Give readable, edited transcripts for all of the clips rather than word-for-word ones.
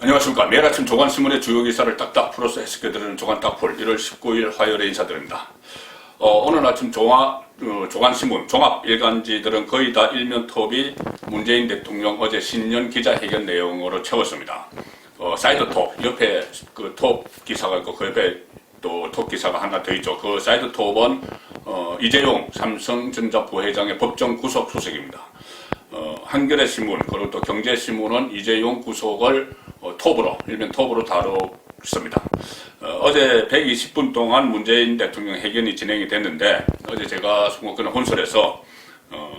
안녕하십니까. 매일 아침 조간신문의 주요 기사를 딱딱 풀어서 해석해드리는 조간딱풀 1월 19일 화요일에 인사드립니다. 오늘 아침 조간신문 종합 일간지들은 거의 다 일면 톱이 문재인 대통령 어제 신년 기자회견 내용으로 채웠습니다. 사이드 톱, 옆에 그 톱 기사가 있고 그 옆에 또 톱 기사가 하나 더 있죠. 그 사이드 톱은 이재용 삼성전자 부회장의 법정 구속 수색입니다. 한겨레 신문 그리고 또 경제신문은 이재용 구속을 톱으로 일면 톱으로 다뤘습니다. 어제 120분 동안 문재인 대통령 회견이 진행이 됐는데 어제 제가 수목교는 혼설에서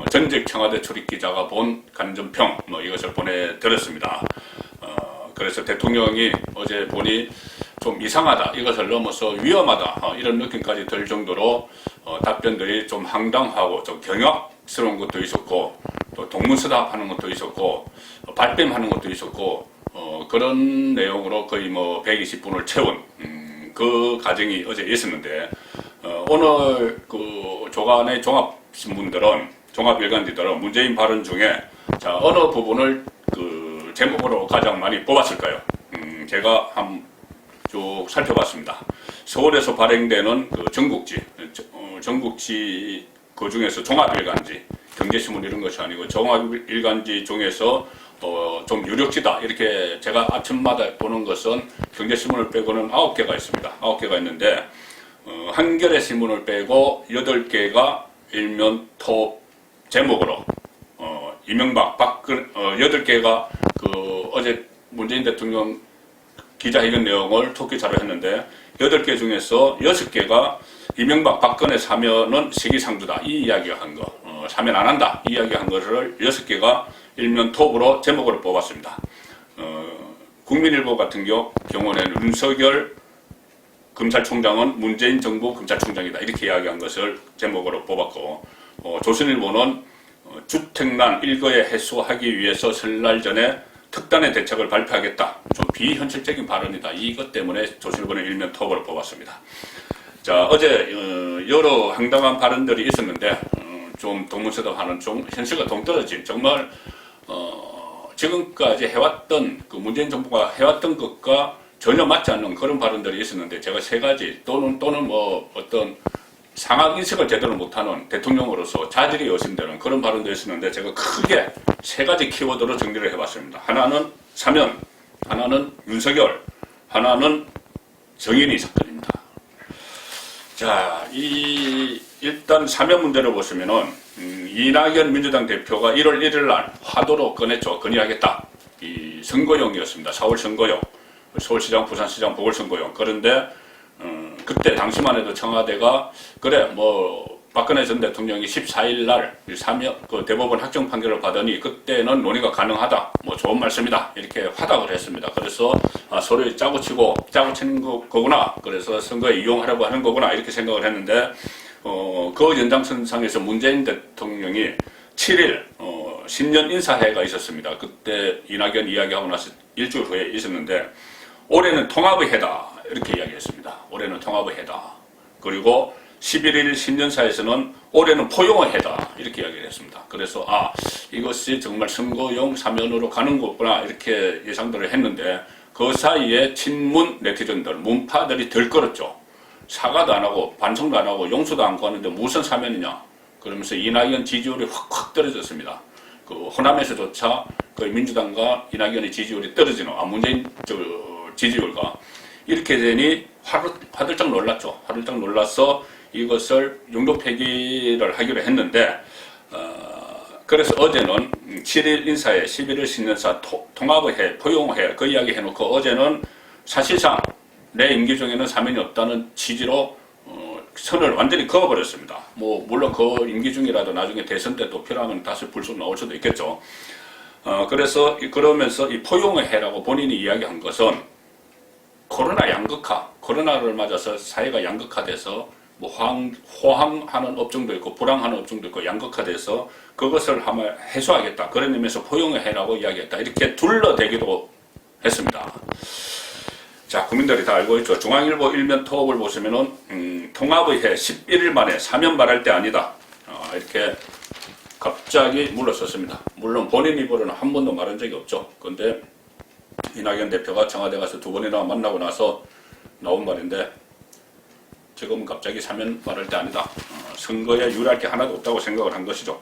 전직 청와대 출입기자가 본 간전평 이것을 보내드렸습니다. 그래서 대통령이 어제 보니 좀 이상하다, 이것을 넘어서 위험하다 이런 느낌까지 들 정도로 답변들이 좀 황당하고 좀 경악스러운 것도 있었고 또 동문서답하는 것도 있었고 발뺌하는 것도 있었고 그런 내용으로 거의 120분을 채운 그 과정이 어제 있었는데 오늘 그 조간의 종합신문들은 종합일간지들은 문재인 발언 중에 자 어느 부분을 그 제목으로 가장 많이 뽑았을까요? 제가 한번 쭉 살펴봤습니다. 서울에서 발행되는 그 전국지 그 중에서 종합일간지 경제신문 이런 것이 아니고 종합일간지 중에서 좀 유력지다 이렇게 제가 아침마다 보는 것은 경제신문을 빼고는 9개가 있습니다. 9개가 있는데 한겨레 신문을 빼고 8개가 일면 톱 제목으로 이명박, 박근혜 8개가 그 어제 문재인 대통령 기자회견 내용을 톱 기사로 했는데 8개 중에서 6개가 이명박, 박근혜 사면은 시기상조다 이 이야기가 한 거, 사면 안 한다 이 이야기 한 것을 6개가 일면 톱으로 제목으로 뽑았습니다. 국민일보 같은 경우는 윤석열 검찰총장은 문재인 정부 검찰총장이다 이렇게 이야기한 것을 제목으로 뽑았고 조선일보는 주택난 일거에 해소하기 위해서 설날 전에 특단의 대책을 발표하겠다. 좀 비현실적인 발언이다. 이것 때문에 조선일보는 일면 톱으로 뽑았습니다. 자, 어제 여러 황당한 발언들이 있었는데 좀 동문서답하는 좀 현실과 동떨어진 정말 지금까지 해왔던 그 문재인 정부가 해왔던 것과 전혀 맞지 않는 그런 발언들이 있었는데 제가 세 가지 또는 어떤 상황 인식을 제대로 못하는 대통령으로서 자질이 의심되는 그런 발언도 있었는데 제가 크게 세 가지 키워드로 정리를 해봤습니다. 하나는 사면, 하나는 윤석열, 하나는 정인이 사건입니다. 자, 일단 사면 문제를 보시면은 이낙연 민주당 대표가 1월 1일 날 화두로 꺼냈죠. 건의하겠다. 이 선거용이었습니다. 4월 선거용, 서울시장, 부산시장 보궐선거용. 그런데 그때 당시만 해도 청와대가 그래 박근혜 전 대통령이 14일 날 사면 그 대법원 확정 판결을 받으니 그때는 논의가 가능하다. 좋은 말씀이다. 이렇게 화답을 했습니다. 그래서 서로 짜고 치는 거구나. 그래서 선거에 이용하려고 하는 거구나. 이렇게 생각을 했는데 그 연장선상에서 문재인 대통령이 7일 신년 인사회가 있었습니다. 그때 이낙연 이야기하고 나서 일주일 후에 있었는데 올해는 통합의 해다. 이렇게 이야기했습니다. 올해는 통합의 해다. 그리고 11일 신년사에서는 올해는 포용의 해다. 이렇게 이야기를 했습니다. 그래서 이것이 정말 선거용 사면으로 가는 거구나. 이렇게 예상들을 했는데 그 사이에 친문 네티즌들, 문파들이 들끓었죠. 사과도 안 하고 반성도 안 하고 용서도 안 구하는데 무슨 사면이냐. 그러면서 이낙연 지지율이 확 떨어졌습니다. 그 호남에서조차 그 민주당과 이낙연의 지지율이 떨어지는 문재인 지지율과 이렇게 되니 화들짝 놀랐죠. 화들짝 놀라서 이것을 용도 폐기를 하기로 했는데 그래서 어제는 7일 인사회, 11일 신년사 통합의 해, 포용의 해 그 이야기 해놓고 어제는 사실상 내 임기 중에는 사면이 없다는 취지로 선을 완전히 그어버렸습니다. 물론 그 임기 중이라도 나중에 대선 때 또 필요하면 다시 불쑥 나올 수도 있겠죠. 그러면서 이 포용의 해라고 본인이 이야기한 것은 코로나 양극화, 코로나를 맞아서 사회가 양극화돼서 호황하는 업종도 있고 불황하는 업종도 있고 양극화돼서 그것을 한번 해소하겠다. 그런 의미에서 포용의 해라고 이야기했다. 이렇게 둘러대기도 했습니다. 자, 국민들이 다 알고 있죠. 중앙일보 일면 톱을 보시면은 통합의 해 11일 만에 사면 말할 때 아니다. 이렇게 갑자기 물러섰습니다. 물론 본인 입으로는 한 번도 말한 적이 없죠. 그런데 이낙연 대표가 청와대 가서 2번이나 만나고 나서 나온 말인데 지금 갑자기 사면 말할 때 아니다. 선거에 유리할 게 하나도 없다고 생각을 한 것이죠.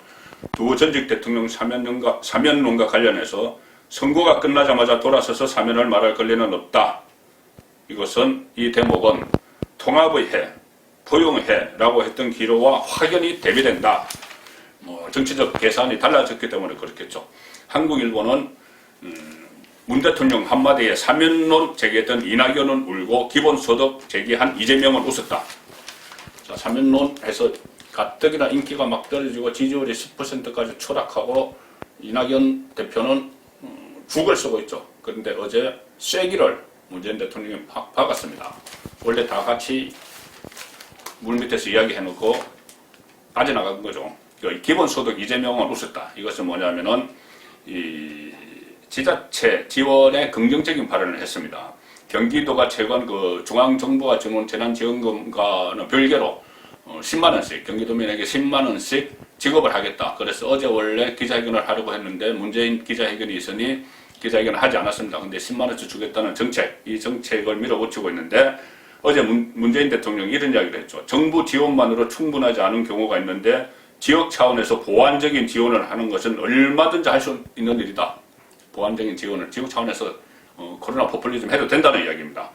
두 전직 대통령 사면론과 관련해서 선거가 끝나자마자 돌아서서 사면을 말할 권리는 없다. 이것은 이 대목은 통합의 해, 포용의 해라고 했던 기로와 확연히 대비된다. 정치적 계산이 달라졌기 때문에 그렇겠죠. 한국 일보는 문 대통령 한마디에 사면론 제기했던 이낙연은 울고 기본소득 제기한 이재명은 웃었다. 자, 사면론에서 가뜩이나 인기가 막 떨어지고 지지율이 10%까지 추락하고 이낙연 대표는 죽을 쓰고 있죠. 그런데 어제 쐐기를 문재인 대통령이 팍 박았습니다. 원래 다 같이 물밑에서 이야기해놓고 빠져나간 거죠. 기본소득 이재명은 웃었다. 이것은 뭐냐면은 이 지자체 지원에 긍정적인 발언을 했습니다. 경기도가 최근 그 중앙정부가 주는 재난지원금과는 별개로 10만원씩 경기도민에게 10만원씩 지급을 하겠다. 그래서 어제 원래 기자회견을 하려고 했는데 문재인 기자회견이 있으니 기자회견을 하지 않았습니다. 근데 10만원씩 주겠다는 정책, 이 정책을 밀어붙이고 있는데 어제 문재인 대통령이 이런 이야기를 했죠. 정부 지원만으로 충분하지 않은 경우가 있는데 지역 차원에서 보완적인 지원을 하는 것은 얼마든지 할 수 있는 일이다. 보완적인 지원을 지역 차원에서 코로나 포퓰리즘 해도 된다는 이야기입니다.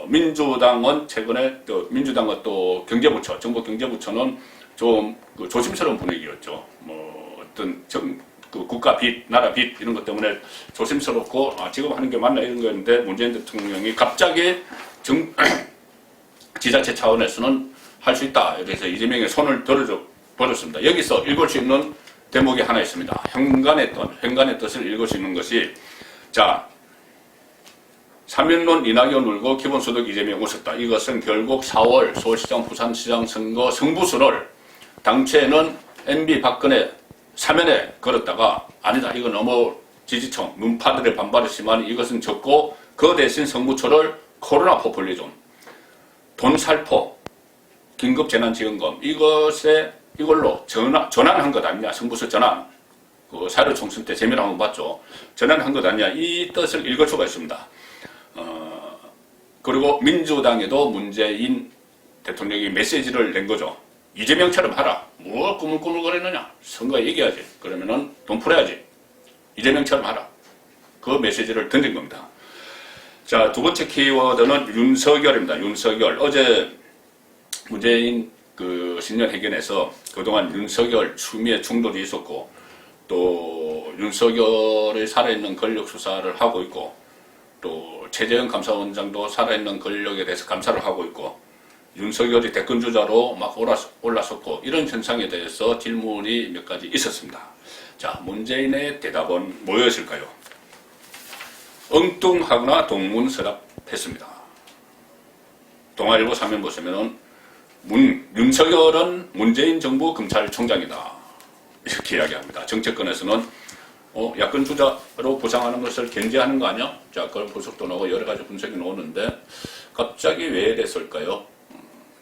민주당은 최근에 민주당과 또 경제부처, 정부 경제부처는 좀 조심스러운 분위기였죠. 어떤 국가 빚, 나라 빚 이런 것 때문에 조심스럽고 지금 하는 게 맞나 이런 거였는데 문재인 대통령이 갑자기 지자체 차원에서는 할 수 있다. 그래서 이재명의 손을 들어버렸습니다. 여기서 읽을 수 있는 대목이 하나 있습니다. 현관의 뜻을 읽을 수 있는 것이 자 사면론 이낙연 울고 기본소득 이재명 웃었다. 이것은 결국 4월 서울시장 부산시장 선거 승부수를 당초에는 MB 박근혜 사면에 걸었다가 아니다. 이거 너무 지지층 눈파들의 반발이 심하니 이것은 적고 그 대신 승부처를 코로나 포퓰리즘 돈 살포 긴급재난지원금 이걸로 전환한 것 아니냐. 승부수 전환. 그 사료총선 때 재미를 한번 봤죠. 전환한 것 아니냐. 이 뜻을 읽을 수가 있습니다. 그리고 민주당에도 문재인 대통령이 메시지를 낸 거죠. 이재명처럼 하라. 뭐 꾸물꾸물거리느냐. 선거에 얘기하지. 그러면은 돈 풀어야지. 이재명처럼 하라. 그 메시지를 던진 겁니다. 자, 두 번째 키워드는 윤석열입니다. 윤석열. 어제 문재인 신년 회견에서 그동안 윤석열 추미애 충돌이 있었고 또 윤석열이 살아있는 권력 수사를 하고 있고 또 최재형 감사원장도 살아있는 권력에 대해서 감사를 하고 있고 윤석열이 대권주자로 막 올라섰고 이런 현상에 대해서 질문이 몇 가지 있었습니다. 자, 문재인의 대답은 뭐였을까요? 엉뚱하거나 동문서답했습니다. 동아일보 사면 보시면은 윤석열은 문재인 정부 검찰총장이다. 이렇게 이야기합니다. 정치권에서는 야권 주자로 부상하는 것을 견제하는 거 아니야? 자, 그런 분석도 나오고 여러 가지 분석이 나오는데 갑자기 왜 이랬을까요?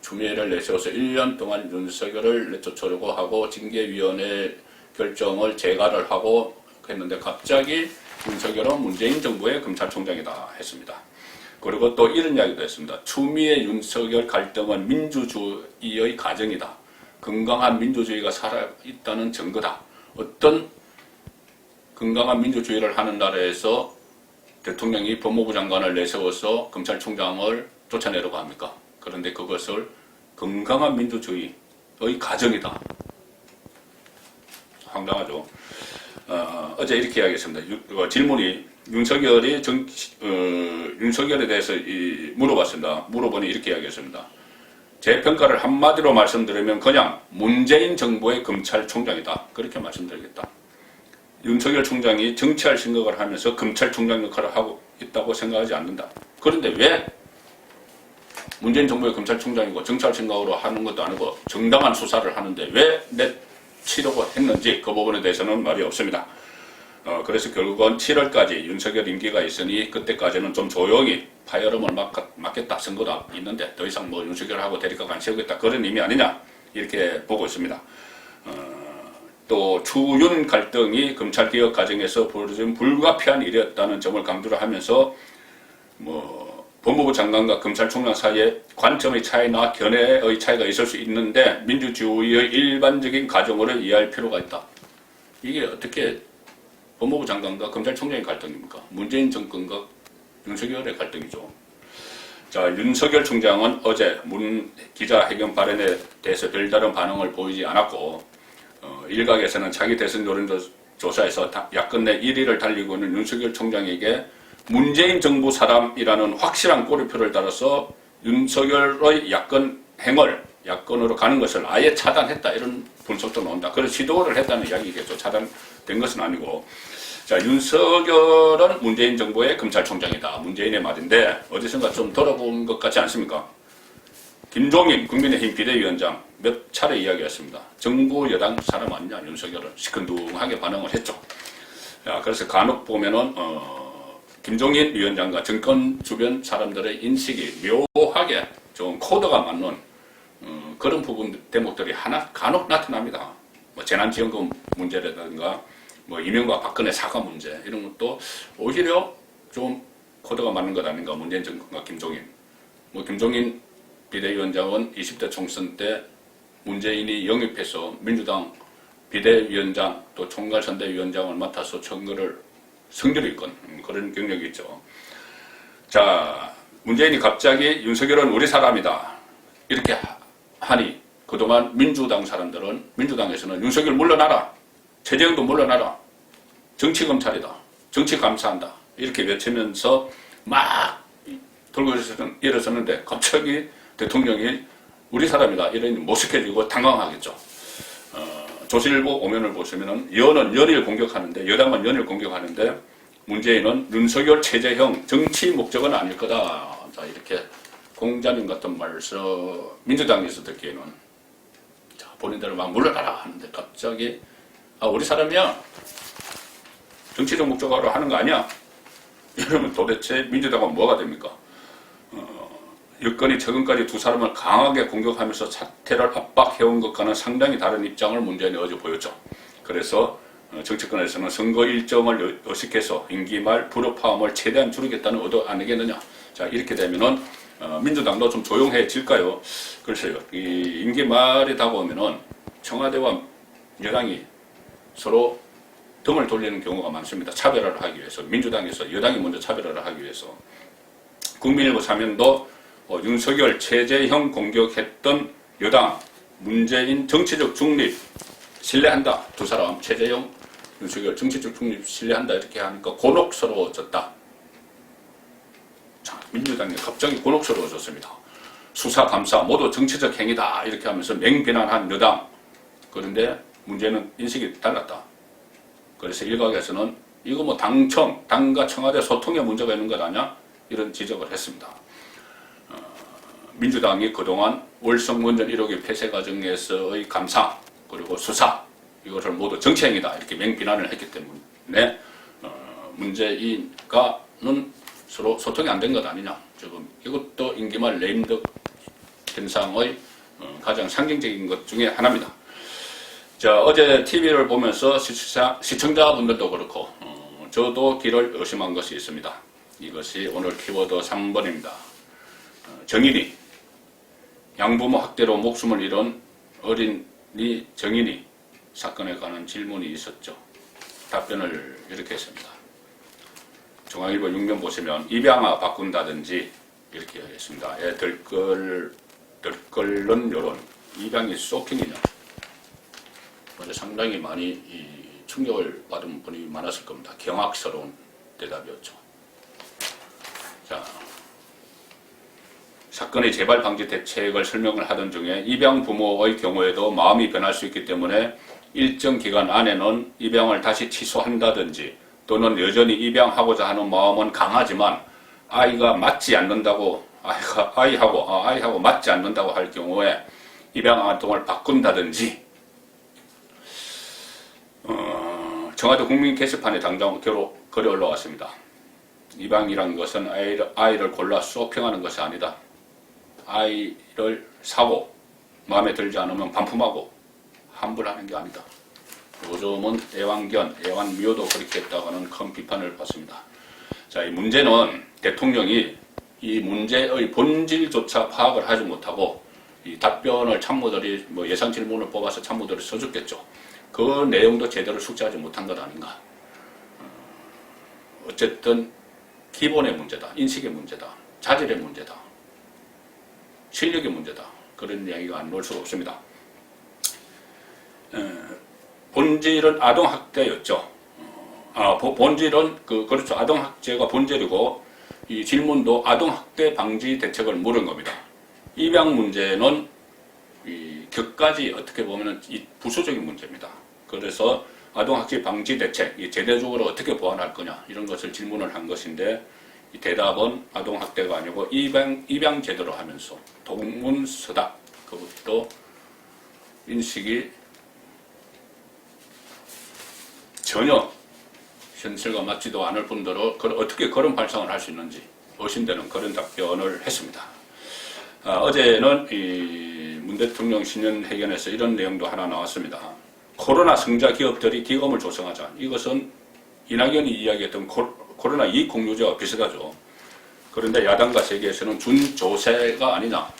추미애를 내세워서 1년 동안 윤석열을 내쫓으려고 하고 징계위원회 결정을 재가를 하고 했는데 갑자기 윤석열은 문재인 정부의 검찰총장이다 했습니다. 그리고 또 이런 이야기도 했습니다. 추미애 윤석열 갈등은 민주주의의 가정이다. 건강한 민주주의가 살아있다는 증거다. 어떤 건강한 민주주의를 하는 나라에서 대통령이 법무부 장관을 내세워서 검찰총장을 쫓아내려고 합니까? 그런데 그것을 건강한 민주주의의 가정이다. 황당하죠. 어제 이렇게 이야기했습니다. 질문이 윤석열에 대해서 물어봤습니다. 물어보니 이렇게 이야기했습니다. 제 평가를 한마디로 말씀드리면 그냥 문재인 정부의 검찰총장이다. 그렇게 말씀드리겠다. 윤석열 총장이 정치할 생각을 하면서 검찰총장 역할을 하고 있다고 생각하지 않는다. 그런데 왜 문재인 정부의 검찰총장이고 정치할 생각으로 하는 것도 아니고 정당한 수사를 하는데 왜 내치려고 했는지 그 부분에 대해서는 말이 없습니다. 그래서 결국은 7월까지 윤석열 임기가 있으니 그때까지는 좀 조용히 파열음을 막겠다. 선거다 있는데 더 이상 윤석열하고 대립각 안 세우겠다. 그런 의미 아니냐 이렇게 보고 있습니다. 또 추윤 갈등이 검찰개혁 과정에서 벌어진 불가피한 일이었다는 점을 강조를 하면서 법무부 장관과 검찰총장 사이에 관점의 차이나 견해의 차이가 있을 수 있는데 민주주의의 일반적인 과정으로 이해할 필요가 있다. 이게 어떻게 법무부 장관과 검찰총장의 갈등입니까? 문재인 정권과 윤석열의 갈등이죠. 자, 윤석열 총장은 어제 문 기자회견 발언에 대해서 별다른 반응을 보이지 않았고 일각에서는 차기 대선 여론조사에서 야권 내 1위를 달리고 있는 윤석열 총장에게 문재인 정부 사람이라는 확실한 꼬리표를 달아서 윤석열의 야권 행을 야권으로 가는 것을 아예 차단했다, 이런 분석도 나온다. 그런 시도를 했다는 이야기겠죠. 차단된 것은 아니고. 자, 윤석열은 문재인 정부의 검찰총장이다, 문재인의 말인데 어디선가 좀 돌아본 것 같지 않습니까? 김종인 국민의힘 비대위원장 몇 차례 이야기했습니다. 정부 여당 사람 아니냐, 윤석열은. 시큰둥하게 반응을 했죠. 자, 그래서 간혹 보면은 김종인 위원장과 정권 주변 사람들의 인식이 묘하게 좀 코드가 맞는 그런 부분 대목들이 간혹 나타납니다. 재난지원금 문제라든가 이명박 박근혜 사과 문제, 이런 것도 오히려 좀 코드가 맞는 것 아닌가, 문재인 정권과 김종인. 김종인 비대위원장은 20대 총선 때 문재인이 영입해서 민주당 비대위원장 또 총괄선대위원장을 맡아서 선거를 승리를 이끈 그런 경력이 있죠. 자, 문재인이 갑자기 윤석열은 우리 사람이다 이렇게 하니 그동안 민주당 사람들은, 민주당에서는 윤석열 물러나라, 최재형도 물러나라, 정치검찰이다, 정치 감사한다 이렇게 외치면서 막 돌고 일어섰는데 갑자기 대통령이 우리 사람이다 이러니 모색해지고 당황하겠죠. 조선일보 오면을 보시면은 여는 연일 공격하는데, 여당은 연일 공격하는데 문재인은 윤석열 최재형 정치 목적은 아닐 거다. 자, 이렇게 공자님 같은 말씀 민주당에서 듣기에는, 자, 본인들은 막 물러나라 하는데 갑자기 우리 사람이야, 정치적 목적으로 하는 거 아니야, 이러면 도대체 민주당은 뭐가 됩니까? 여권이 최근까지 두 사람을 강하게 공격하면서 사태를 압박해온 것과는 상당히 다른 입장을 문재인이 어제 보였죠. 그래서 정치권에서는 선거 일정을 의식해서 임기 말 불협화음을 최대한 줄이겠다는 의도 아니겠느냐. 자, 이렇게 되면은 민주당도 좀 조용해질까요? 글쎄요. 이 임기 말이 다가오면은 청와대와 여당이 서로 등을 돌리는 경우가 많습니다. 차별화를 하기 위해서. 민주당에서 여당이 먼저 차별화를 하기 위해서. 국민일보 사면도 윤석열 최재형 공격했던 여당 문재인 정치적 중립 신뢰한다. 두 사람 최재형 윤석열 정치적 중립 신뢰한다 이렇게 하니까 곤혹스러워졌다. 자, 민주당이 갑자기 곤혹스러워졌습니다. 수사 감사 모두 정치적 행위다 이렇게 하면서 맹비난한 여당. 그런데 문제는 인식이 달랐다. 그래서 일각에서는 이거 당과 청와대 소통에 문제가 있는 것 아니야? 이런 지적을 했습니다. 민주당이 그동안 월성원전 1호기 폐쇄 과정에서의 감사 그리고 수사 이것을 모두 정치행위다 이렇게 맹비난을 했기 때문에 문재인과는 서로 소통이 안 된 것 아니냐. 지금 이것도 임기말 레임덕 현상의 가장 상징적인 것 중에 하나입니다. 자, 어제 TV를 보면서 시청자분들도 그렇고 저도 길을 의심한 것이 있습니다. 이것이 오늘 키워드 3번입니다. 정인이 양부모 학대로 목숨을 잃은 어린이 정인이 사건에 관한 질문이 있었죠. 답변을 이렇게 했습니다. 중앙일보 6면 보시면 입양아 바꾼다든지 이렇게 했습니다. 들끓는 여론, 입양이 쇼킹이냐. 상당히 많이 충격을 받은 분이 많았을 겁니다. 경악스러운 대답이었죠. 자, 사건의 재발 방지 대책을 설명을 하던 중에 입양 부모의 경우에도 마음이 변할 수 있기 때문에 일정 기간 안에는 입양을 다시 취소한다든지 또는 여전히 입양하고자 하는 마음은 강하지만 아이하고 맞지 않는다고 할 경우에 입양 활동을 바꾼다든지 청와대 국민 게시판에 당장 글이 올라왔습니다. 입양이란 것은 아이를 골라 쇼핑하는 것이 아니다. 아이를 사고 마음에 들지 않으면 반품하고 환불하는 게 아니다. 요즘은 애완견, 애완미호도 그렇게 했다고는 큰 비판을 받습니다. 자, 이 문제는 대통령이 이 문제의 본질조차 파악을 하지 못하고 이 답변을 참모들이 뭐 예상 질문을 뽑아서 참모들이 써줬겠죠. 그 내용도 제대로 숙지하지 못한 것 아닌가. 어쨌든 기본의 문제다. 인식의 문제다. 자질의 문제다. 실력의 문제다. 그런 이야기가 안 나올 수가 없습니다. 본질은 아동학대였죠. 본질은 그렇죠. 아동학대가 본질이고 이 질문도 아동학대 방지 대책을 물은 겁니다. 입양 문제는 이 격까지 어떻게 보면 이 부수적인 문제입니다. 그래서 아동학대 방지 대책, 이 제도적으로 어떻게 보완할 거냐 이런 것을 질문을 한 것인데 이 대답은 아동학대가 아니고 입양 제도로 하면서 동문서답 그것도 인식이 전혀 현실과 맞지도 않을 뿐더러 어떻게 그런 발상을 할 수 있는지 의심되는 그런 답변을 했습니다. 어제는 이 문 대통령 신년회견에서 이런 내용도 하나 나왔습니다. 코로나 승자 기업들이 기금을 조성하자. 이것은 이낙연이 이야기했던 코로나 이익 공유제와 비슷하죠. 그런데 야당과 세계에서는 준조세가 아니냐.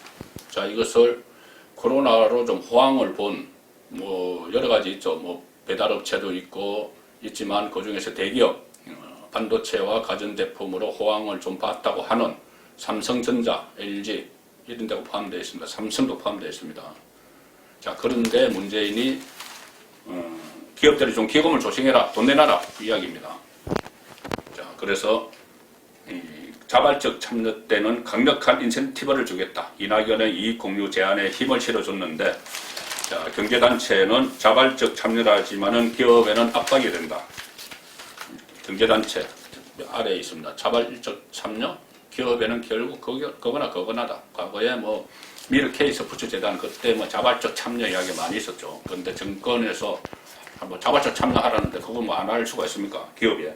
자, 이것을 코로나로 좀 호황을 본 뭐 여러 가지 있죠. 뭐 배달업체도 있지만 그 중에서 대기업 반도체와 가전제품으로 호황을 좀 봤다고 하는 삼성전자, LG 이런 데가 포함되어 있습니다. 삼성도 포함되어 있습니다. 자, 그런데 문재인이 기업들이 좀 기금을 조성해라, 돈 내놔라 이야기입니다. 자, 그래서 자발적 참여 때는 강력한 인센티브를 주겠다. 이낙연의 이익공유 제안에 힘을 실어줬는데 자, 경제단체는 자발적 참여를 하지만은 기업에는 압박이 된다. 경제단체 아래에 있습니다. 자발적 참여, 기업에는 결국 그거나다. 과거에 뭐 미르 K 스포츠 재단 그때 뭐 자발적 참여 이야기 많이 있었죠. 그런데 정권에서 뭐 자발적 참여하라는데 그거 뭐 안 할 수가 있습니까? 기업에.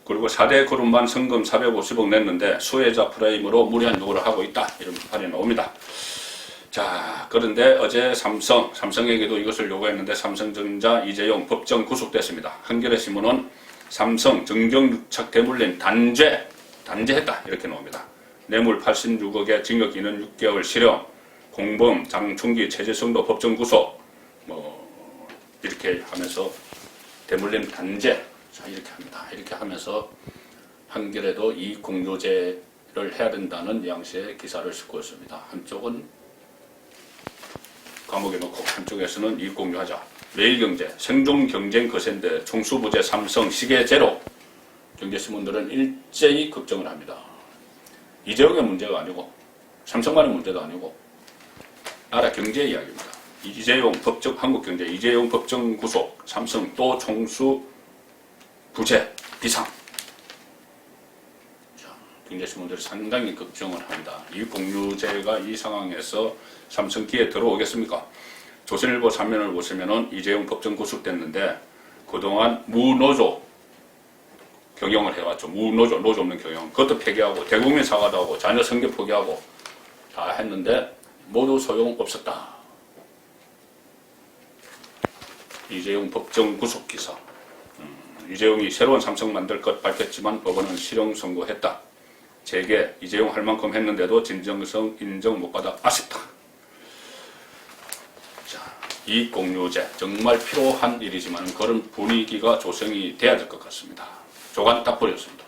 그리고 4대 그룹만 성금 450억 냈는데 수혜자 프레임으로 무리한 요구를 하고 있다. 이런 비판이 나옵니다. 자, 그런데 어제 삼성에게도 이것을 요구했는데 삼성전자 이재용 법정 구속됐습니다. 한겨레 신문은 삼성 정경유착 대물림 단죄했다 이렇게 나옵니다. 뇌물 86억에 징역 2년 6개월 실형, 공범 장충기 최재성도 법정 구속 뭐 이렇게 하면서 대물림 단죄 자 이렇게 합니다. 이렇게 하면서 한겨레도 이익공유제를 해야 된다는 양식의 기사를 싣고 있습니다. 한쪽은 감옥에 넣고 한쪽에서는 이익공유하자. 매일경제 생존경쟁 거센데 총수부재 삼성 시계 제로. 경제신문들은 일제히 걱정을 합니다. 이재용의 문제가 아니고 삼성만의 문제도 아니고 나라 경제 이야기입니다. 이재용 법정 한국경제 이재용 법정 구속 삼성 또 총수 부재 비상. 자, 경제신문들이 상당히 걱정을 합니다. 이익공유제가 이 상황에서 삼성 기에 들어오겠습니까? 조선일보 3면을 보시면은 이재용 법정 구속됐는데 그동안 무노조 경영을 해왔죠. 무노조, 노조 없는 경영. 그것도 폐기하고 대국민 사과도 하고 자녀 성교 포기하고 다 했는데 모두 소용없었다. 이재용 법정 구속 기사. 이재용이 새로운 삼성 만들 것 밝혔지만 법원은 실형 선고했다. 재계 이재용 할 만큼 했는데도 진정성 인정 못 받아 아쉽다. 자, 이익공유제 정말 필요한 일이지만 그런 분위기가 조성이 돼야 될 것 같습니다. 조간 딱 버렸습니다.